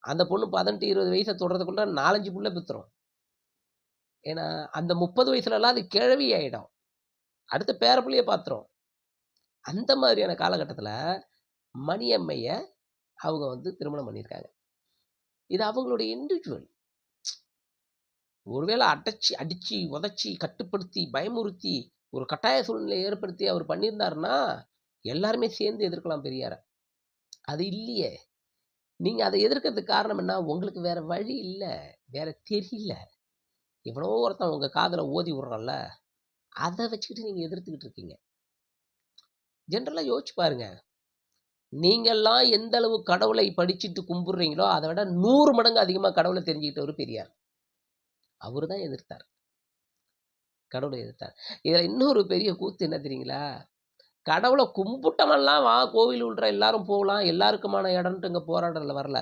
அந்த பொண்ணு 18, 20 வயச தொடுறதுக்குள்ள 4, 5 புள்ள பெத்துரும். ஏன்னா, அந்த 30 வயசுலலாம் அது கிழவி ஆயிடும். அடுத்து பேர புள்ளைய பாத்துரும். அந்த மாதிரியான காலகட்டத்தில, மணியம்மைய அவங்க வந்து திருமணம் பண்ணியிருக்காங்க. இது அவங்களுடைய இண்டிவிஜுவல். ஒருவேள அடிச்சு, உதைச்சு, கட்டுப்படுத்தி, பயமுறுத்தி, ஒரு கட்டாய சூழ்நிலைய ஏற்படுத்தி அவர் பண்ணியிருந்தாருன்னா, எல்லாருமே சேர்ந்து எதிர்க்கலாம் பெரியார. அது இல்லையே. நீங்க அத எதிர்க்கிறதுக்கு காரணம் என்ன? உங்களுக்கு வேற வழி இல்ல. வேற தெரியல. எவனோ ஒருத்தன் உங்க காதுல ஓதி விடுறான்ல, அத வச்சுக்கிட்டு நீங்க எதிர்த்துக்கிட்டு இருக்கீங்க. ஜெனரலா யோசிச்சு பாருங்க. நீங்கலாம் எந்த அளவு கடவுளை படிச்சுட்டு கும்பிடுறீங்களோ, அத விட 100 மடங்கு அதிகமா கடவுள தெரிஞ்சுக்கிட்டவரு பெரியார். அவரு தான் எதிர்த்தார். கடவுள எதிர்த்தார். இதுல இன்னொரு பெரிய கூத்து என்ன தெரியுங்களா? கடவுள கும்பிட்டவன்லாம் வா கோவில் உள்ற எல்லாரும் போலாம். எல்லாருக்குமான இடம்ன்ட்டு இங்க போராடல வரல.